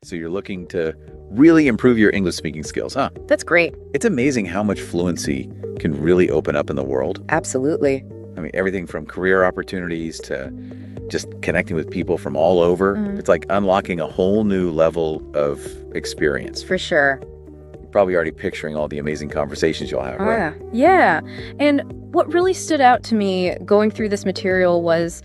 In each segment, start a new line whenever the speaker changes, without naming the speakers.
So you're looking to really improve your English speaking skills, huh?
That's great.
It's amazing how much fluency can really open up in the world.
Absolutely.
I mean, everything from career opportunities to just connecting with people from all over. It's like unlocking a whole new level of experience.
For sure.
You're probably already picturing all the amazing conversations you'll have, right?
Yeah. And what really stood out to me going through this material was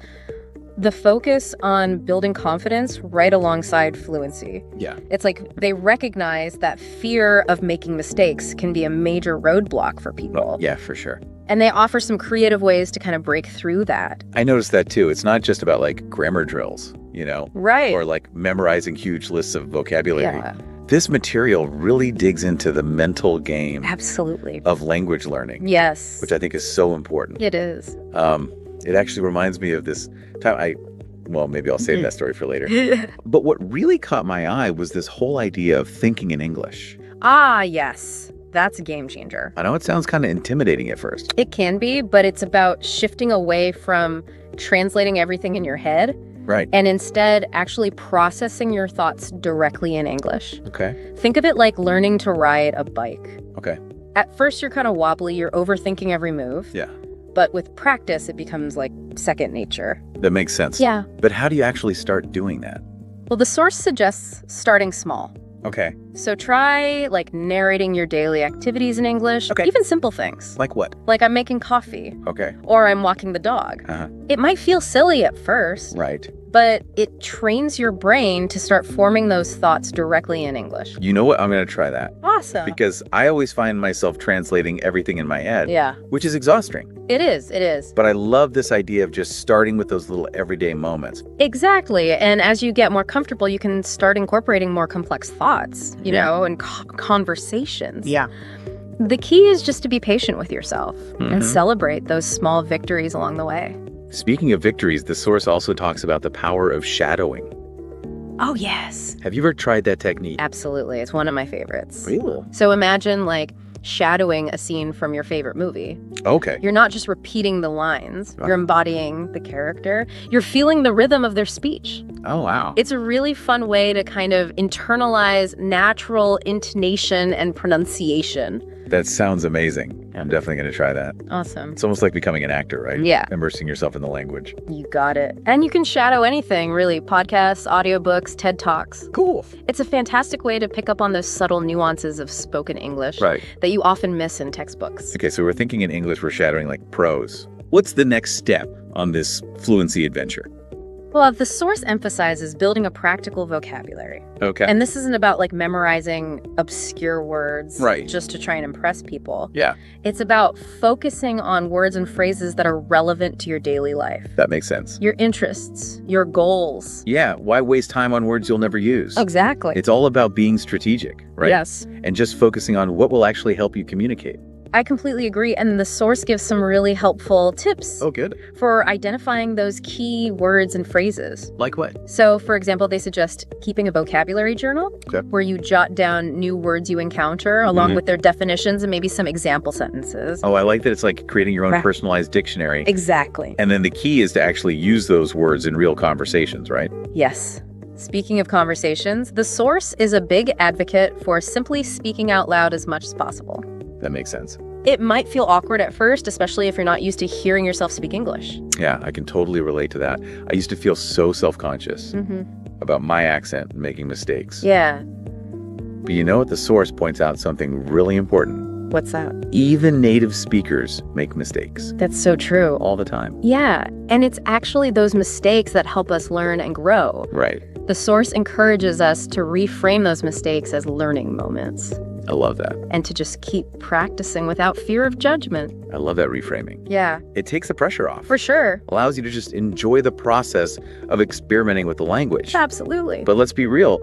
the focus on building confidence right alongside fluency.
Yeah.
It's like they recognize that fear of making mistakes can be a major roadblock for people.
Yeah, for sure.
And they offer some creative ways to kind of break through that.
I noticed that too. It's not just about like grammar drills,
Right.
or like memorizing huge lists of vocabulary.
Yeah.
This material really digs into the mental game
Absolutely.
of language learning,
Yes.
which I think is so important.
It is.
It actually reminds me of this time maybe I'll save that story for later. But what really caught my eye was this whole idea of thinking in English.
Yes. That's a game changer.
I know it sounds kind of intimidating at first.
It can be, but it's about shifting away from translating everything in your head
Right.
and instead actually processing your thoughts directly in English.
Okay.
Think of it like learning to ride a bike.
Okay.
At first, you're kind of wobbly, you're overthinking every move.
Yeah.
But with practice, it becomes like second nature.
That makes sense.
Yeah.
But how do you actually start doing that?
Well, the source suggests starting small.
Okay.
So try like narrating your daily activities in English,
Okay.
even simple things.
Like what?
Like I'm making coffee
Okay.
or I'm walking the dog.
Uh-huh.
It might feel silly at first,
Right.
but it trains your brain to start forming those thoughts directly in English.
You know what? I'm going to try that.
Awesome.
Because I always find myself translating everything in my head,
Yeah,
which is exhausting.
it is. It is.
But I love this idea of just starting with those little everyday moments.
Exactly. And as you get more comfortable, you can start incorporating more complex thoughts, and conversations.
Yeah.
The key is just to be patient with yourself
Mhm.
and celebrate those small victories along the way.
Speaking of victories, the source also talks about the power of shadowing.
Oh, yes.
Have you ever tried that technique?
Absolutely. It's one of my favorites.
Really?
So imagine like shadowing a scene from your favorite movie.
Okay.
You're not just repeating the lines,
Right.
you're embodying the character. You're feeling the rhythm of their speech.
Oh, wow.
It's a really fun way to kind of internalize natural intonation and pronunciation.
That sounds amazing. I'm definitely going to try that.
Awesome.
It's almost like becoming an actor, right?
Yeah.
Immersing yourself in the language.
You got it. And you can shadow anything, really. Podcasts, audiobooks, TED Talks.
Cool.
It's a fantastic way to pick up on those subtle nuances of spoken English
Right.
that you often miss in textbooks.
Okay, so we're thinking in English, we're shadowing like prose. What's the next step on this fluency adventure?
Well, the source emphasizes building a practical vocabulary.
Okay.
And this isn't about like memorizing obscure words
Right.
just to try and impress people.
Yeah,
It's about focusing on words and phrases that are relevant to your daily life,
that makes sense.
your interests, your goals.
Yeah, why waste time on words you'll never use?
Exactly.
It's all about being strategic, right?
Yes.
And just focusing on what will actually help you communicate.
I completely agree. And the source gives some really helpful tips
Oh, good.
for identifying those key words and phrases.
Like what?
So, for example, they suggest keeping a vocabulary journal
Okay.
where you jot down new words you encounter along
Mhm.
with their definitions and maybe some example sentences.
Oh, I like that it's like creating your own
Right.
personalized dictionary.
Exactly.
And then the key is to actually use those words in real conversations, right?
Yes. Speaking of conversations, the source is a big advocate for simply speaking out loud as much as possible.
That makes sense.
It might feel awkward at first, especially if you're not used to hearing yourself speak English.
Yeah, I can totally relate to that. I used to feel so self-conscious about my accent and making mistakes.
Yeah.
But you know what? The source points out something really important.
What's that?
Even native speakers make mistakes
That's so true.
all the time.
Yeah. And it's actually those mistakes that help us learn and grow.
Right.
The source encourages us to reframe those mistakes as learning moments
I love that.
and to just keep practicing without fear of judgment.
I love that reframing.
Yeah,
It takes the pressure off.
for sure.
Allows you to just enjoy the process of experimenting with the language.
Absolutely.
But let's be real.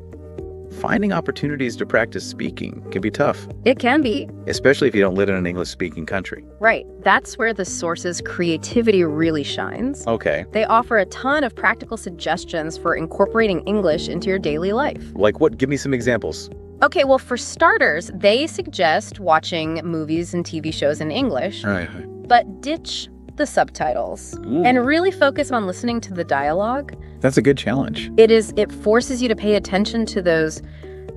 Finding opportunities to practice speaking can be tough,
It can be.
especially if you don't live in an English-speaking country.
Right. That's where the source's creativity really shines.
Okay.
They offer a ton of practical suggestions for incorporating English into your daily life.
Like what? Give me some examples.
Okay, well, for starters, they suggest watching movies and TV shows in English,
Right.
but ditch the subtitles and really focus on listening to the dialogue.
That's a good challenge.
It forces you to pay attention to those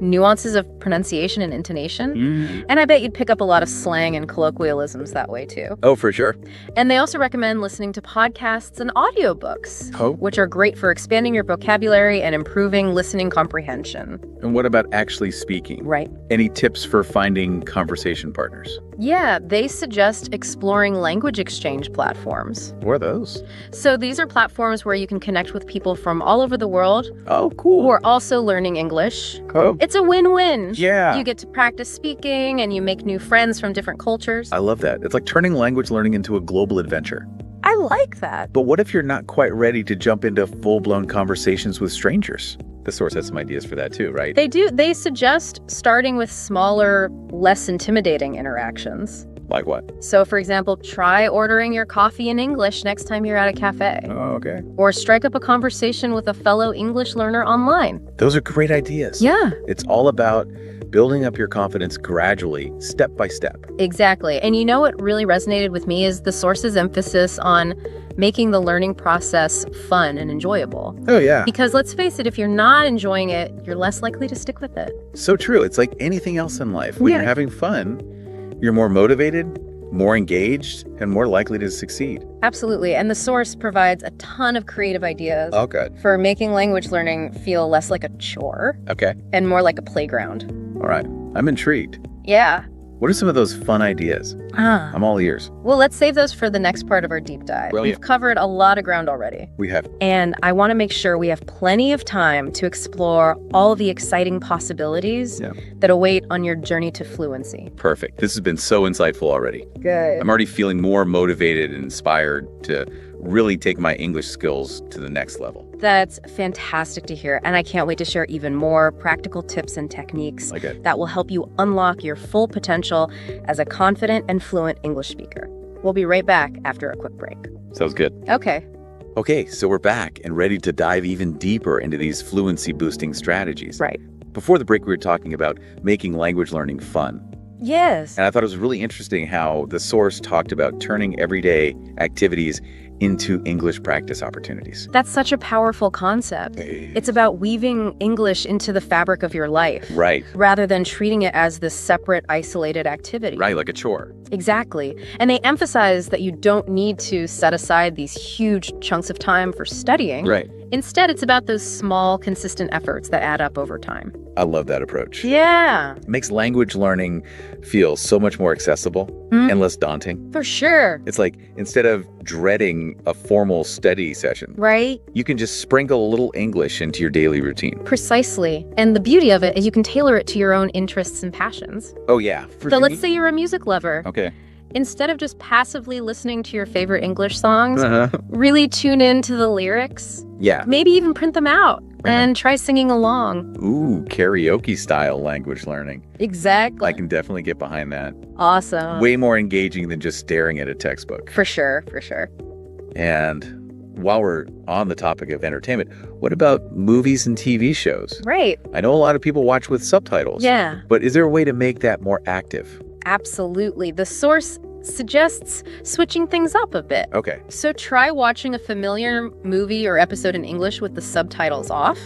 nuances of pronunciation and intonation. And I bet you'd pick up a lot of slang and colloquialisms that way too.
Oh, for sure.
And they also recommend listening to podcasts and audiobooks,
Oh.
which are great for expanding your vocabulary and improving listening comprehension.
And what about actually speaking?
Right.
Any tips for finding conversation partners?
Yeah, they suggest exploring language exchange platforms.
What are those?
So these are platforms where you can connect with people from all over the world
Oh, cool.
who are also learning English.
Oh,
It's a win-win.
yeah.
You get to practice speaking and you make new friends from different cultures.
I love that. It's like turning language learning into a global adventure.
I like that.
But what if you're not quite ready to jump into full-blown conversations with strangers? The source has some ideas for that too, right?
They do. They suggest starting with smaller, less intimidating interactions.
Like what?
So, for example, try ordering your coffee in English next time you're at a cafe.
Oh, okay.
Or strike up a conversation with a fellow English learner online.
Those are great ideas.
Yeah,
It's all about building up your confidence gradually, step by step.
exactly. And you know what really resonated with me is the source's emphasis on making the learning process fun and enjoyable.
Oh, yeah.
Because let's face it, if you're not enjoying it, you're less likely to stick with it.
So true. It's like anything else in life. When
Yeah.
you're having fun, you're more motivated, more engaged, and more likely to succeed.
Absolutely. And the source provides a ton of creative ideas
Oh, good.
for making language learning feel less like a chore
Okay.
and more like a playground.
All right. I'm intrigued.
Yeah.
What are some of those fun ideas? I'm all ears.
Well, let's save those for the next part of our deep dive.
Brilliant.
We've covered a lot of ground already.
We have.
And I want to make sure we have plenty of time to explore all the exciting possibilities
Yeah.
that await on your journey to fluency.
Perfect. This has been so insightful already.
Good.
I'm already feeling more motivated and inspired to really take my English skills to the next level.
That's fantastic to hear. And I can't wait to share even more practical tips and techniques
Like it.
that will help you unlock your full potential as a confident and fluent English speaker. We'll be right back after a quick break.
Sounds good.
Okay.
Okay, so we're back and ready to dive even deeper into these fluency boosting strategies.
Right.
Before the break, we were talking about making language learning fun.
Yes.
And I thought it was really interesting how the source talked about turning everyday activities into English practice opportunities.
That's such a powerful concept. It's about weaving English into the fabric of your life.
Right,
Rather than treating it as this separate, isolated activity.
right, like a chore.
Exactly. And they emphasize that you don't need to set aside these huge chunks of time for studying.
Right.
Instead, it's about those small, consistent efforts that add up over time.
I love that approach.
Yeah,
It makes language learning feel so much more accessible
Mm.
and less daunting.
for sure.
It's like instead of dreading a formal study session,
Right?
you can just sprinkle a little English into your daily routine.
Precisely. And the beauty of it is you can tailor it to your own interests and passions.
Oh, yeah.
So let's say you're a music lover.
Okay.
Instead of just passively listening to your favorite English songs,
Uh-huh.
really tune into the lyrics.
Yeah.
Maybe even print them out and try singing along.
Ooh, karaoke style language learning.
Exactly.
I can definitely get behind that.
Awesome.
Way more engaging than just staring at a textbook.
For sure, for sure.
And while we're on the topic of entertainment, what about movies and TV shows?
Right.
I know a lot of people watch with subtitles.
Yeah,
But is there a way to make that more active?
absolutely. The source suggests switching things up a bit.
Okay.
So try watching a familiar movie or episode in English with the subtitles off.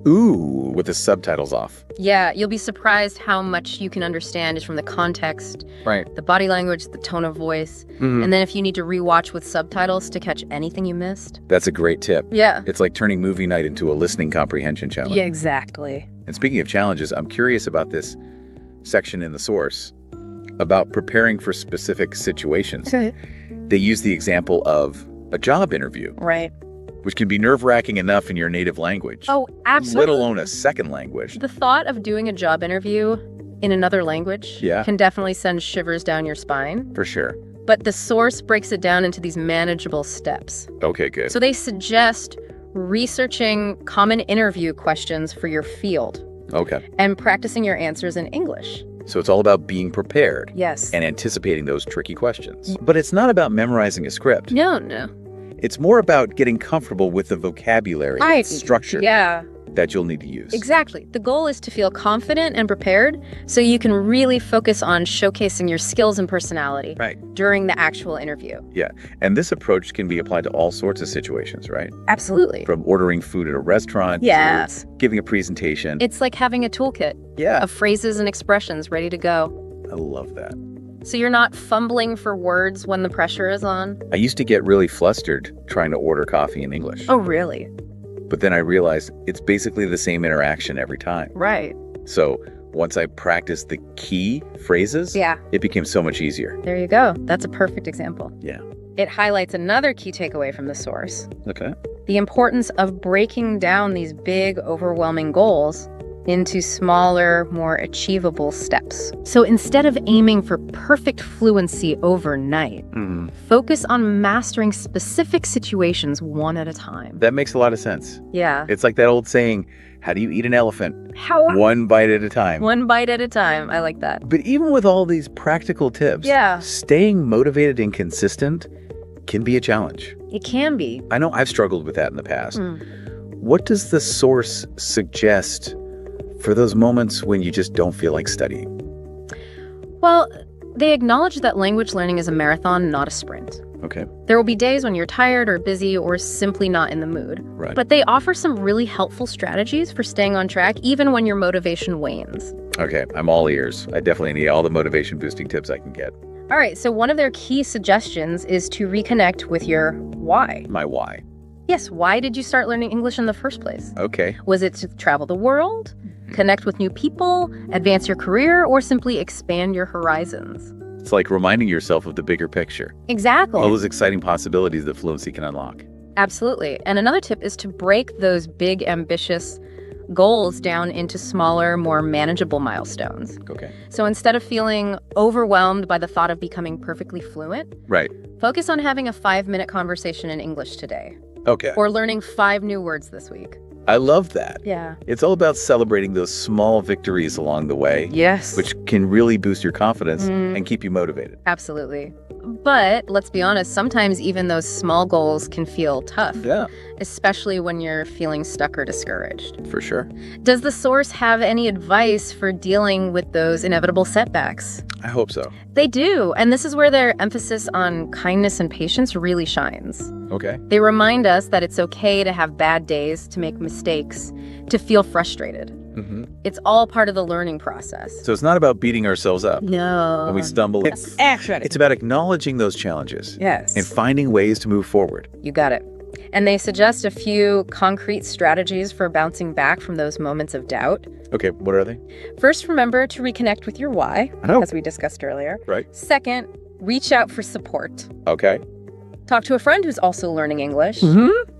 Ooh, with the subtitles off.
Yeah, you'll be surprised how much you can understand just from the context,
Right.
the body language, the tone of voice.
Mhm.
And then if you need to rewatch with subtitles to catch anything you missed.
That's a great tip.
Yeah.
It's like turning movie night into a listening comprehension challenge.
Yeah, exactly.
And speaking of challenges, I'm curious about this section in the source about preparing for specific situations. They use the example of a job interview,
Right.
which can be nerve-wracking enough in your native language,
Oh,
let
absolutely.
alone a second language.
The thought of doing a job interview in another language
Yeah.
can definitely send shivers down your spine.
For sure.
But the source breaks it down into these manageable steps.
Okay, good.
So they suggest researching common interview questions for your field
Okay.
and practicing your answers in English.
So it's all about being prepared
Yes.
and anticipating those tricky questions. But it's not about memorizing a script.
No.
It's more about getting comfortable with the vocabulary, its structure.
Yeah.
that you'll need to use.
Exactly. The goal is to feel confident and prepared so you can really focus on showcasing your skills and personality during the actual interview.
Yeah. And this approach can be applied to all sorts of situations, right?
Absolutely.
From ordering food at a restaurant to giving a presentation.
It's like having a toolkit of phrases and expressions ready to go.
I love that.
So you're not fumbling for words when the pressure is on?
I used to get really flustered trying to order coffee in English.
Oh, really?
But then I realized it's basically the same interaction every time.
Right.
So once I practiced the key phrases, it became so much easier.
There you go. That's a perfect example.
Yeah.
It highlights another key takeaway from the source.
Okay.
The importance of breaking down these big, overwhelming goals into smaller, more achievable steps. So instead of aiming for perfect fluency overnight, focus on mastering specific situations one at a time.
That makes a lot of sense.
Yeah.
It's like that old saying, how do you eat an elephant? One bite at a time.
One bite at a time. I like that.
But even with all these practical tips, staying motivated and consistent can be a challenge.
It can be.
I know I've struggled with that in the past. What does the source suggest for those moments when you just don't feel like studying?
Well, they acknowledge that language learning is a marathon, not a sprint.
Okay.
There will be days when you're tired or busy or simply not in the mood.
Right.
But they offer some really helpful strategies for staying on track, even when your motivation wanes.
Okay, I'm all ears. I definitely need all the motivation boosting tips I can get.
All right, so one of their key suggestions is to reconnect with your why.
My why.
Yes, why did you start learning English in the first place?
Okay.
Was it to travel the world, connect with new people, advance your career, or simply expand your horizons?
It's like reminding yourself of the bigger picture.
Exactly.
All those exciting possibilities that fluency can unlock.
Absolutely. And another tip is to break those big, ambitious goals down into smaller, more manageable milestones.
Okay.
So instead of feeling overwhelmed by the thought of becoming perfectly fluent, focus on having a 5-minute conversation in English today.
Okay.
Or learning 5 new words this week.
I love that.
Yeah.
It's all about celebrating those small victories along the way.
Yes.
Which can really boost your confidence and keep you motivated.
Absolutely. But let's be honest, sometimes even those small goals can feel tough.
Yeah.
Especially when you're feeling stuck or discouraged.
For sure.
Does the source have any advice for dealing with those inevitable setbacks?
I hope so.
They do. And this is where their emphasis on kindness and patience really shines.
Okay.
They remind us that it's okay to have bad days, to make mistakes, to feel frustrated. It's all part of the learning process.
So it's not about beating ourselves up.
No.
When we stumble. It's about acknowledging those challenges.
Yes.
And finding ways to move forward.
You got it. And they suggest a few concrete strategies for bouncing back from those moments of doubt.
Okay, what are they?
First, remember to reconnect with your why, as we discussed earlier.
Right.
Second, reach out for support.
Okay.
Talk to a friend who's also learning English.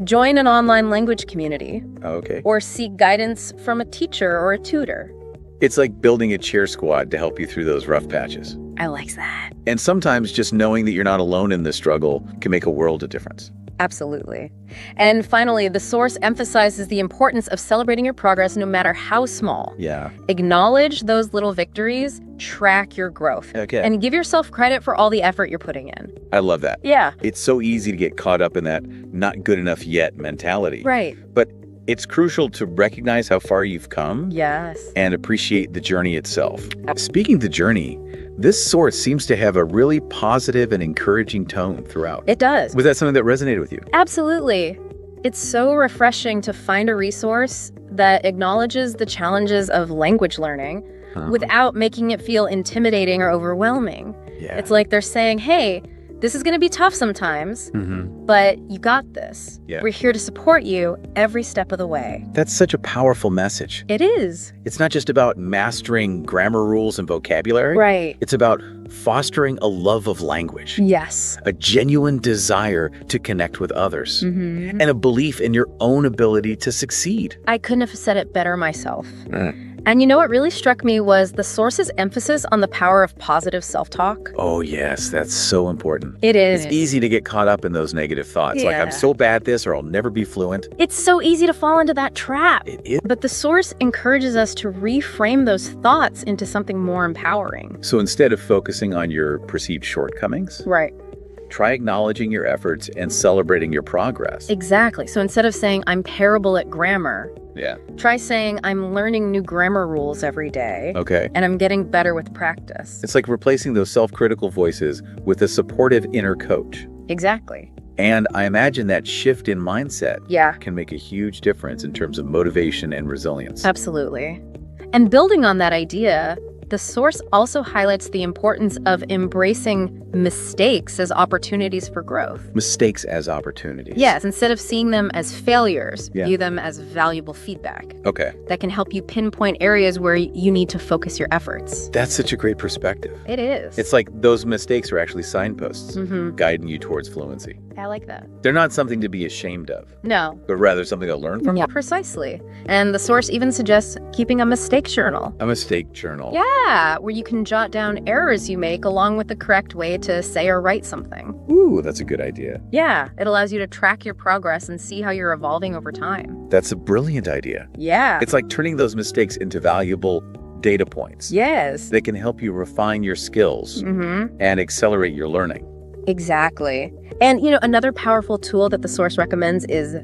Join an online language community.
Okay.
Or seek guidance from a teacher or a tutor.
It's like building a cheer squad to help you through those rough patches.
I like that.
And sometimes just knowing that you're not alone in this struggle can make a world of difference.
Absolutely. And finally, the source emphasizes the importance of celebrating your progress no matter how small.
Yeah.
Acknowledge those little victories, track your growth, and give yourself credit for all the effort you're putting in.
I love that.
Yeah.
It's so easy to get caught up in that not good enough yet mentality.
Right.
But it's crucial to recognize how far you've come.
Yes.
And appreciate the journey itself. Speaking of the journey, this source seems to have a really positive and encouraging tone throughout.
It does.
Was that something that resonated with you?
Absolutely. It's so refreshing to find a resource that acknowledges the challenges of language learning without making it feel intimidating or overwhelming.
Yeah.
It's like they're saying, hey, this is going to be tough sometimes, but you got this.
Yeah.
We're here to support you every step of the way.
That's such a powerful message.
It is.
It's not just about mastering grammar rules and vocabulary.
Right.
It's about fostering a love of language.
Yes.
A genuine desire to connect with others. And a belief in your own ability to succeed.
I couldn't have said it better myself. And you know what really struck me was the source's emphasis on the power of positive self-talk.
Oh, yes, that's so important.
It is.
It's easy to get caught up in those negative thoughts, like I'm so bad at this or I'll never be fluent.
It's so easy to fall into that trap.
It is.
But the source encourages us to reframe those thoughts into something more empowering.
So instead of focusing on your perceived shortcomings,
right,
try acknowledging your efforts and celebrating your progress.
Exactly. So instead of saying, I'm terrible at grammar,
Yeah.
Try saying, I'm learning new grammar rules every day.
Okay.
And I'm getting better with practice.
It's like replacing those self-critical voices with a supportive inner coach.
Exactly.
And I imagine that shift in mindset
Yeah.
can make a huge difference in terms of motivation and resilience.
Absolutely. And building on that idea, the source also highlights the importance of embracing mistakes as opportunities for growth.
Mistakes as opportunities.
Yes, instead of seeing them as failures,
Yeah.
view them as valuable feedback
Okay.
that can help you pinpoint areas where you need to focus your efforts.
That's such a great perspective.
It is.
It's like those mistakes are actually signposts
Mm-hmm.
guiding you towards fluency.
I like that.
They're not something to be ashamed of,
No.
but rather something to learn from.
Yeah, precisely. And the source even suggests keeping a mistake journal.
A mistake journal.
Yeah, where you can jot down errors you make along with the correct way to say or write something.
Ooh, that's a good idea.
Yeah, it allows you to track your progress and see how you're evolving over time.
That's a brilliant idea.
Yeah.
It's like turning those mistakes into valuable data points.
Yes.
They can help you refine your skills
Mm-hmm.
and accelerate your learning.
Exactly. And, another powerful tool that the source recommends is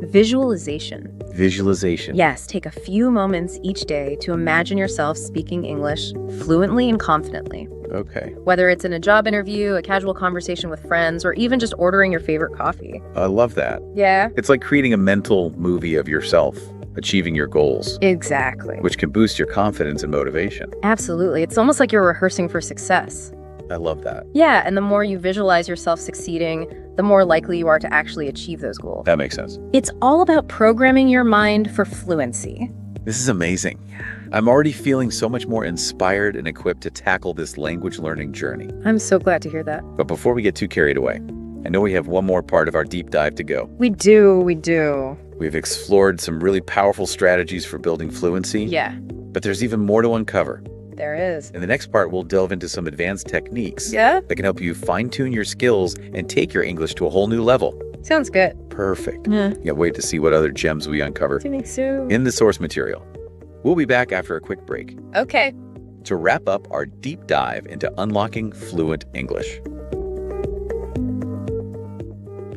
visualization.
Visualization.
Yes, take a few moments each day to imagine yourself speaking English fluently and confidently.
Okay.
Whether it's in a job interview, a casual conversation with friends, or even just ordering your favorite coffee.
I love that.
Yeah.
It's like creating a mental movie of yourself achieving your goals,
Exactly.
which can boost your confidence and motivation.
Absolutely. It's almost like you're rehearsing for success.
I love that.
Yeah, and the more you visualize yourself succeeding, the more likely you are to actually achieve those goals.
That makes sense.
It's all about programming your mind for fluency.
This is amazing. I'm already feeling so much more inspired and equipped to tackle this language learning journey.
I'm so glad to hear that.
But before we get too carried away, I know we have one more part of our deep dive to go.
We do.
We've explored some really powerful strategies for building fluency,
Yeah,
but there's even more to uncover.
there is.
In the next part, we'll delve into some advanced techniques
Yeah?
that can help you fine-tune your skills and take your English to a whole new level.
Sounds good.
Perfect.
Yeah.
Can't wait to see what other gems we uncover
Me too.
in the source material. We'll be back after a quick break
Okay.
to wrap up our deep dive into unlocking fluent English.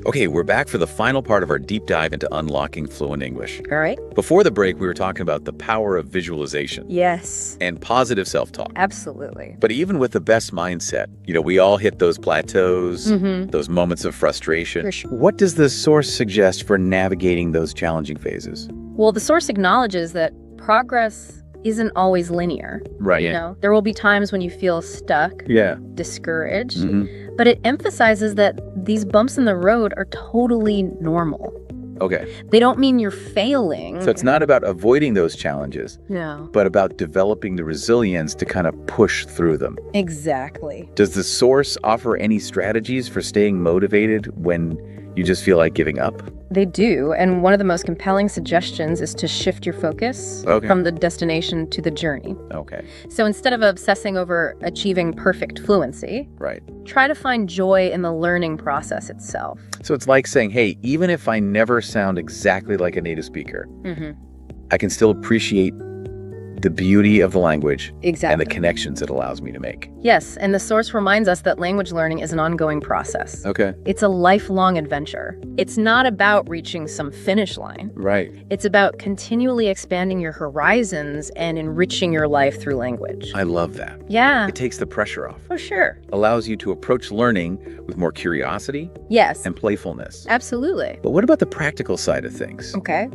Okay, we're back for the final part of our deep dive into unlocking fluent English.
All right.
Before the break, we were talking about the power of visualization
Yes,
and positive self-talk.
absolutely.
But even with the best mindset, we all hit those plateaus,
Mm-hmm.
those moments of frustration.
For sure.
What does the source suggest for navigating those challenging phases?
Well, the source acknowledges that progress isn't always linear.
Right.
There will be times when you feel stuck,
Yeah.
discouraged,
Mhm.
but it emphasizes that these bumps in the road are totally normal.
Okay.
They don't mean you're failing.
So it's not about avoiding those challenges,
No.
but about developing the resilience to kind of push through them.
Exactly.
Does the source offer any strategies for staying motivated when you just feel like giving up?
They do, and one of the most compelling suggestions is to shift your focus
Okay.
from the destination to the journey.
Okay.
So instead of obsessing over achieving perfect fluency,
Right.
try to find joy in the learning process itself.
So it's like saying, hey, even if I never sound exactly like a native speaker,
Mm-hmm.
I can still appreciate the beauty of the language
Exactly.
and the connections it allows me to make.
Yes, and the source reminds us that language learning is an ongoing process.
Okay.
It's a lifelong adventure. It's not about reaching some finish line.
Right.
It's about continually expanding your horizons and enriching your life through language.
I love that.
Yeah,
It takes the pressure off,
for sure.
allows you to approach learning with more curiosity
Yes,
and playfulness.
absolutely.
But what about the practical side of things?
Okay.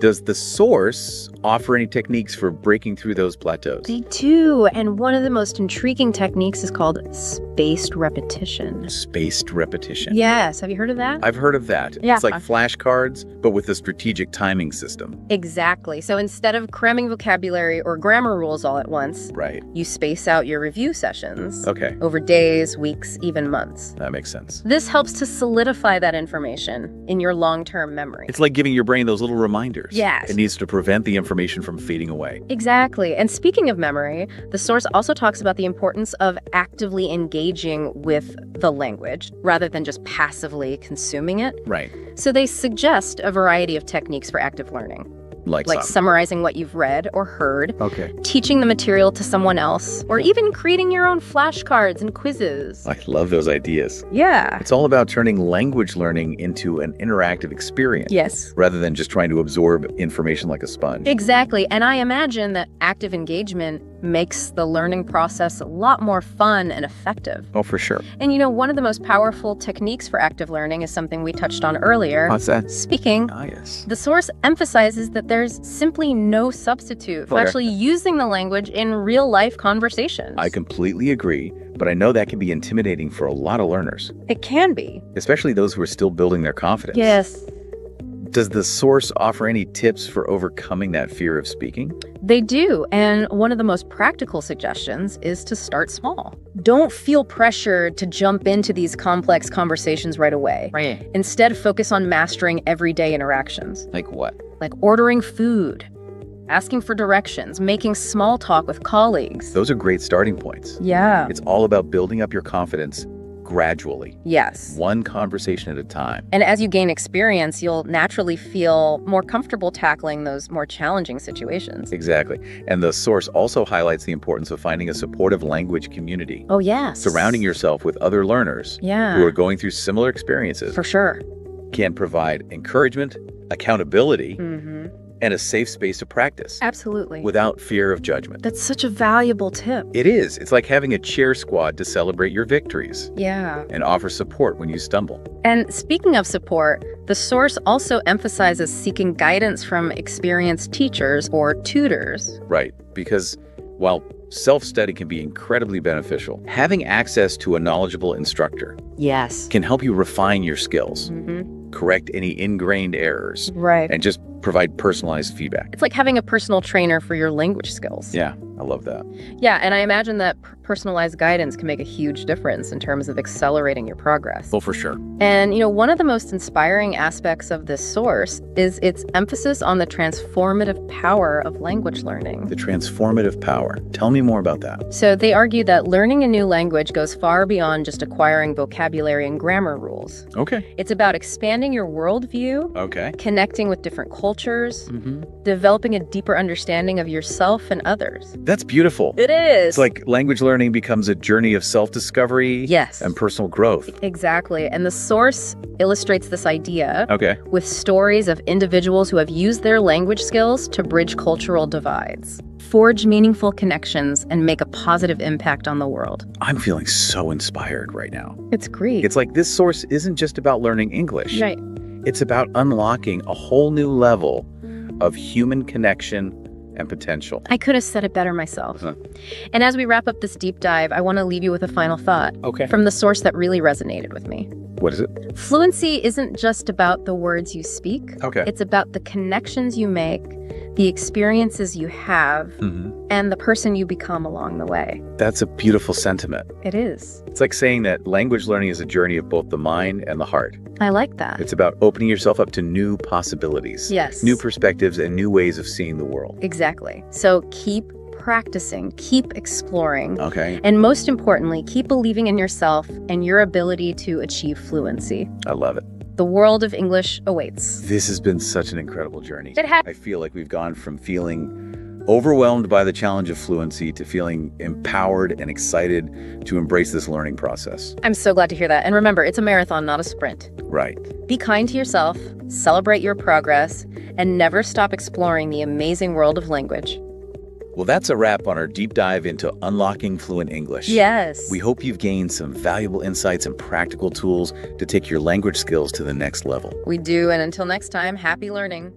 Does the source offer any techniques for breaking through those plateaus?
They do, and one of the most intriguing techniques is called spaced repetition.
Spaced repetition.
Yes, have you heard of that?
I've heard of that.
Yeah.
It's like flashcards, but with a strategic timing system.
Exactly. So instead of cramming vocabulary or grammar rules all at once,
Right.
you space out your review sessions
Okay.
over days, weeks, even months.
That makes sense.
This helps to solidify that information in your long-term memory.
It's like giving your brain those little reminders.
Yes.
It needs to prevent the information from fading away.
Exactly. And speaking of memory, the source also talks about the importance of actively engaging with the language rather than just passively consuming it.
Right.
So they suggest a variety of techniques for active learning.
Like some.
summarizing what you've read or heard,
Okay.
teaching the material to someone else, or even creating your own flashcards and quizzes.
I love those ideas.
Yeah.
It's all about turning language learning into an interactive experience.
Yes.
Rather than just trying to absorb information like a sponge.
Exactly. And I imagine that active engagement makes the learning process a lot more fun and effective.
Oh, for sure.
And one of the most powerful techniques for active learning is something we touched on earlier.
What's that?
Speaking.
Ah, yes.
The source emphasizes that there's simply no substitute for
Okay.
actually using the language in real-life conversations.
I completely agree, but I know that can be intimidating for a lot of learners,
It can be.
especially those who are still building their confidence.
Yes.
Does the source offer any tips for overcoming that fear of speaking?
They do, and one of the most practical suggestions is to start small. Don't feel pressured to jump into these complex conversations right away.
Right.
Instead, focus on mastering everyday interactions,
Like what?
like ordering food, asking for directions, making small talk with colleagues.
Those are great starting points.
Yeah.
It's all about building up your confidence gradually,
Yes.
one conversation at a time.
And as you gain experience, you'll naturally feel more comfortable tackling those more challenging situations.
Exactly. And the source also highlights the importance of finding a supportive language community.
Oh, yes.
Surrounding yourself with other learners
Yeah.
who are going through similar experiences
For sure.
can provide encouragement, accountability,
Mm-hmm.
and a safe space to practice
Absolutely.
without fear of judgment.
That's such a valuable tip.
It is. It's like having a cheer squad to celebrate your victories
Yeah.
and offer support when you stumble.
And speaking of support, the source also emphasizes seeking guidance from experienced teachers or tutors.
Right. Because while self-study can be incredibly beneficial, having access to a knowledgeable instructor
Yes.
can help you refine your skills,
Mm-hmm.
correct any ingrained errors,
Right.
and just provide personalized feedback.
It's like having a personal trainer for your language skills.
Yeah, I love that.
Yeah, and I imagine that personalized guidance can make a huge difference in terms of accelerating your progress.
Well, for sure.
And, one of the most inspiring aspects of this source is its emphasis on the transformative power of language learning.
The transformative power. Tell me more about that.
So they argue that learning a new language goes far beyond just acquiring vocabulary and grammar rules.
Okay.
It's about expanding your worldview,
Okay.
connecting with different cultures,
Mm-hmm.
developing a deeper understanding of yourself and others.
That's beautiful.
It is.
It's like language learning becomes a journey of self-discovery
Yes.
and personal growth.
Exactly. And the source illustrates this idea
Okay.
with stories of individuals who have used their language skills to bridge cultural divides, forge meaningful connections, and make a positive impact on the world.
I'm feeling so inspired right now.
It's great.
It's like this source isn't just about learning English.
Right.
It's about unlocking a whole new level of human connection and potential.
I could have said it better myself.
Huh.
And as we wrap up this deep dive, I want to leave you with a final thought
Okay.
from the source that really resonated with me.
What is it?
Fluency isn't just about the words you speak.
Okay.
It's about the connections you make, the experiences you have,
Mhm.
and the person you become along the way.
That's a beautiful sentiment.
It is.
It's like saying that language learning is a journey of both the mind and the heart.
I like that.
It's about opening yourself up to new possibilities,
Yes.
new perspectives, and new ways of seeing the world.
Exactly. So keep practicing, keep exploring,
Okay.
and most importantly, keep believing in yourself and your ability to achieve fluency.
I love it.
The world of English awaits.
This has been such an incredible journey.
It has.
I feel like we've gone from feeling overwhelmed by the challenge of fluency to feeling empowered and excited to embrace this learning process.
I'm so glad to hear that. And remember, it's a marathon, not a sprint.
Right.
Be kind to yourself, celebrate your progress, and never stop exploring the amazing world of language.
Well, that's a wrap on our deep dive into unlocking fluent English.
Yes.
We hope you've gained some valuable insights and practical tools to take your language skills to the next level.
We do. And until next time, happy learning.